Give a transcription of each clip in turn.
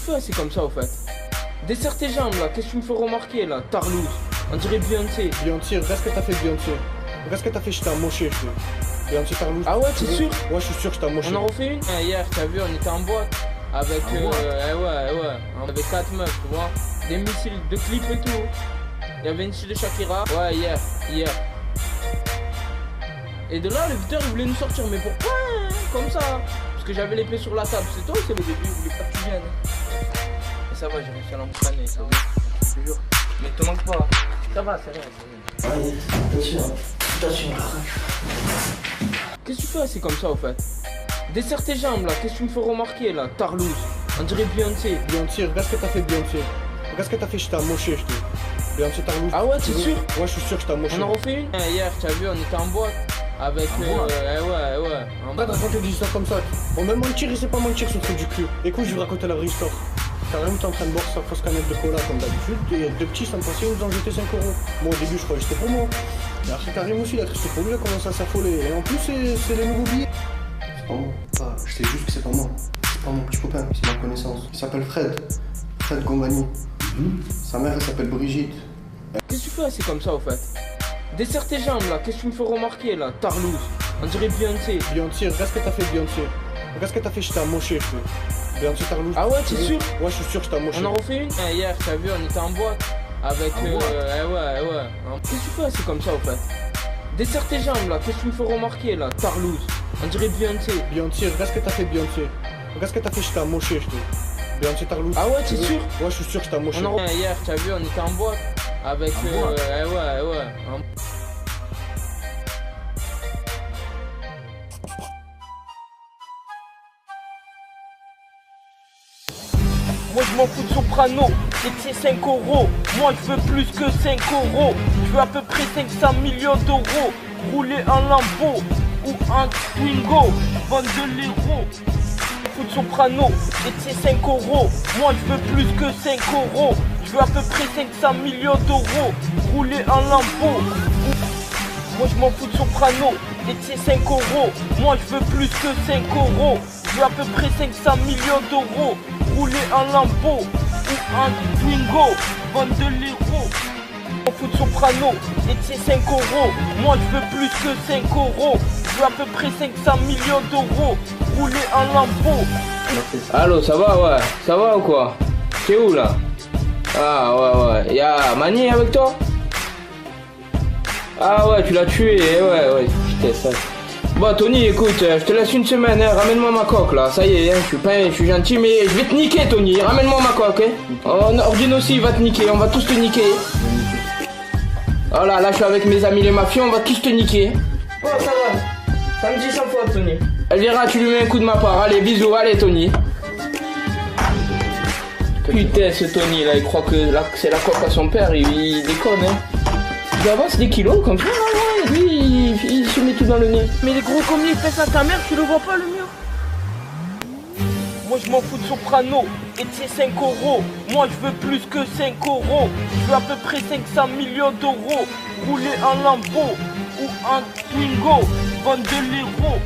fais assis comme ça au fait? Desserre tes jambes là, qu'est-ce que tu me fais remarquer là? Tarlouse, on dirait Beyoncé. Beyoncé, regarde ce que t'as fait Beyoncé. Regarde ce que t'as fait, je t'ai amoché, je te. Beyoncé Tarlouse. Ah ouais, t'es sûr? Ouais, je suis sûr que je t'ai amoché. On en refait une? Hier, t'as vu, on était en boîte. Avec, ouais. On avait 4 meufs, tu vois. Des missiles, de clips et tout. Il y avait une style de Shakira. Ouais, hier. Et de là, le buteur, il voulait nous sortir. Mais pourquoi hein, comme ça? Parce que j'avais l'épée sur la table. C'est toi ou c'est le début? Il voulait pas que tu viennes. Et ça va, j'ai réussi à l'entraîner, ça va. Je te jure. Mais te manque pas. Ça va, c'est vrai. Allez, attention. Qu'est-ce que tu fais assis comme ça au fait? Desserre tes jambes là, qu'est-ce que tu me fais remarquer là? Tarlouse, on dirait Beyoncé. Beyoncé, regarde ce que t'as fait Beyoncé. Regarde ce que t'as fait, je t'ai amoché, je te. Beyoncé Tarlouse. Ah ouais, t'es sûr? Ouais, je suis sûr que je t'ai amoché. On en refait une? Hier, t'as vu, on était en boîte. Avec, ouais. Arrête de raconter des histoires comme ça. Bon, même mentir, il sait pas mentir sur le truc du cul. Écoute, je vais raconter la vraie histoire. Carrément, t'es en train de boire sa fausse canette de cola comme d'habitude. Et deux petits sont passés, ils nous ont jeté 5 euros. Moi, au début, je croyais que c'était pour moi. Et après, Karim aussi, il a cru que c'était pour lui, il a commencé à s'affoler. Et en plus, c'est les nouveaux billets. C'est pas moi. Ah, je sais juste que c'est pas moi. C'est pas mon petit copain, c'est ma connaissance. Il s'appelle Fred. Fred Gombani. Sa mère, elle s'appelle Brigitte. Qu'est-ce que tu fais assis comme ça au fait? Desserre tes jambes là, qu'est-ce que tu me fais remarquer là? Tarlouse, on dirait Beyoncé. Beyoncé, regarde ce que t'as fait Beyoncé. Regarde ce que t'as fait, je t'ai amoché, je te. Beyoncé Tarlouse. Ah ouais, t'es sûr? Ouais, je suis sûr que je t'ai amoché. On en refait une? Hier, t'as vu, on était en boîte. Avec, ouais. Qu'est-ce que tu fais assis comme ça au fait? Desserre tes jambes là, qu'est-ce que tu me fais remarquer là? Tarlouse, on dirait Beyoncé. Beyoncé, regarde ce que t'as fait Beyoncé. Regarde ce que t'as fait, je t'ai amoché, je te. Beyoncé Tarlouse. Ah ouais, t'es sûr? Ouais, je suis sûr que je t'ai amoché. Hier, t'as vu, on était en boîte. Avec, ouais. Moi je m'en fous de Soprano et de ses 5 euros. Moi je veux plus que 5 euros. Je veux à peu près 500 millions d'euros. Rouler un Lambo ou un Twingo. Vendre de l'héros. Je m'en fous de Soprano et de ses 5 euros. Moi je veux plus que 5 euros. Je veux à peu près 500 millions d'euros. Rouler un Lambo. Moi je m'en fous de Soprano et de ses 5 euros. Moi je veux plus que 5 euros. Je veux à peu près 500 millions d'euros. Rouler un Lambo ou un Twingo. Vendre de l'héros. Je m'en fous de Soprano et de ses 5 euros. Moi je veux plus que 5 euros. Je veux à peu près 500 millions d'euros. Rouler un Lambo. Allô, ça va, ouais? Ça va ou quoi? T'es où là? Ah ouais. Y'a Mani avec toi? Ah ouais, tu l'as tué, ouais, putain ça. Bon Tony, écoute, je te laisse une semaine, hein. Ramène-moi ma coque là, ça y est, hein. Je suis gentil, mais je vais te niquer Tony, ramène-moi ma coque, hein. Oh, Ordine aussi, il va te niquer, on va tous te niquer. Oh là, je suis avec mes amis les mafieux, on va tous te niquer. Oh ça va, ça me dit 100 fois Tony. Elvira, tu lui mets un coup de ma part, allez, bisous, allez Tony. Putain, ce Tony là, il croit que c'est la coque à son père, il déconne, hein. Tu avances des kilos comme ça, là, lui, il se met tout dans le nez. Mais les gros combien il fait ça ta mère, tu le vois pas le mur? Moi je m'en fous de Soprano et de ses 5 euros. Moi je veux plus que 5 euros. Je veux à peu près 500 millions d'euros. Rouler un Lambo ou un Twingo. Vendre de l'héros.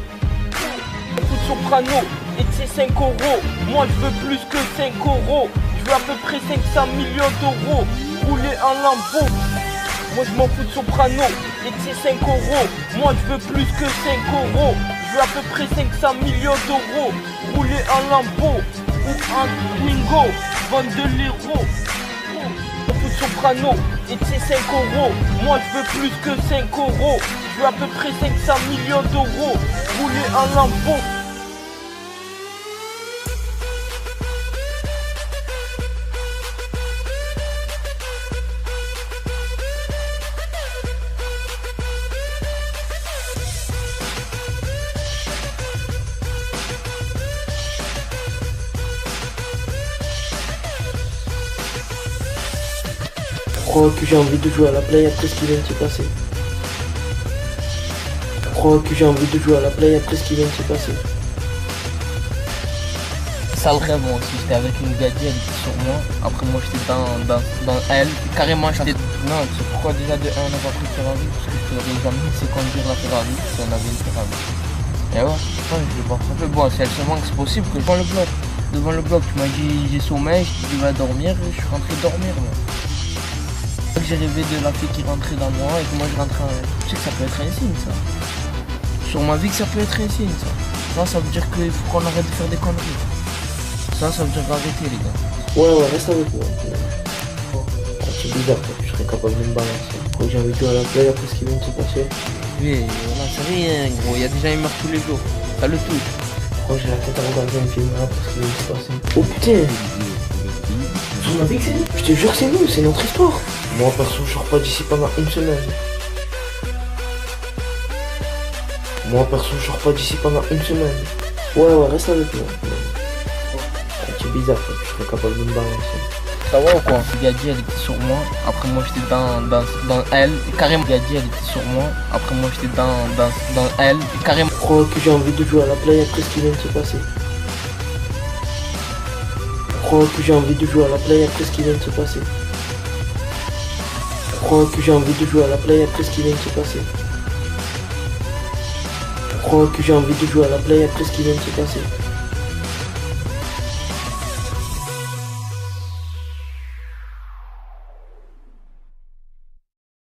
Je m'en fous de Soprano et de ses 5 euros. Moi je veux plus que 5 euros. Je veux à peu près 500 millions d'euros. Rouler un Lambo. Moi je m'en fous de Soprano et de ses 5 euros. Moi je veux plus que 5 euros. Je veux à peu près 500 millions d'euros. Rouler un Lambo ou un Twingo. Vendre de l'héros. Je m'en fous de Soprano et de ses 5 euros. Moi je veux plus que 5 euros. Je veux à peu près 500 millions d'euros. Rouler un Lambo. Je crois que j'ai envie de jouer à la play après ce qui vient de se passer. Je crois que j'ai envie de jouer à la play après ce qui vient de se passer. Sale rêve moi aussi, j'étais avec une gadie, elle était sur moi. Après moi j'étais dans elle, carrément j'étais... Non, c'est pourquoi déjà de 1 on n'a pas pris Ferrari, parce que je te l'aurais jamais laissé conduire la Ferrari si on avait une Ferrari. Et ouais, je l'ai pas fait. Bon, si elle se manque, c'est possible que je prends le bloc. devant le bloc, tu m'as dit j'ai sommeil, je t'ai dit va dormir, je suis rentré dormir moi. J'ai rêvé de la fille qui rentrait dans moi et que moi je rentrais en elle. Tu sais que ça peut être un signe ça. Sur ma vie que ça peut être un signe ça. Ça veut dire qu'il faut qu'on arrête de faire des conneries. Ça veut dire arrêter les gars. Ouais, reste avec moi. C'est bizarre, quoi. Je serais capable de me balancer. Quand j'ai envie de jouer à la play après ce qui vient de se passer. Oui, voilà, c'est rien gros, il y a des gens qui meurent tous les jours. Ça le touche. Quand j'ai la tête à regarder un film là après ce qui vient de se passer. Oh putain. Vous m'avez que c'est nous. Je te jure c'est nous, c'est notre histoire. Moi perso je sors pas d'ici pendant une semaine. Moi perso je sors pas d'ici pendant une semaine. Ouais, reste avec moi. C'est bizarre, quoi. Je serais capable de me balancer. Ça va ou quoi? Gadi elle était sur moi, après moi j'étais dans elle, carrément Gadi elle était sur moi, après moi j'étais dans elle, carrément. Je crois que j'ai envie de jouer à la play après ce qui vient de se passer. Je crois que j'ai envie de jouer à la play après ce qui vient de se passer. Je crois que j'ai envie de jouer à la play après ce qui vient de se passer. Je crois que j'ai envie de jouer à la play après ce qui vient de se passer.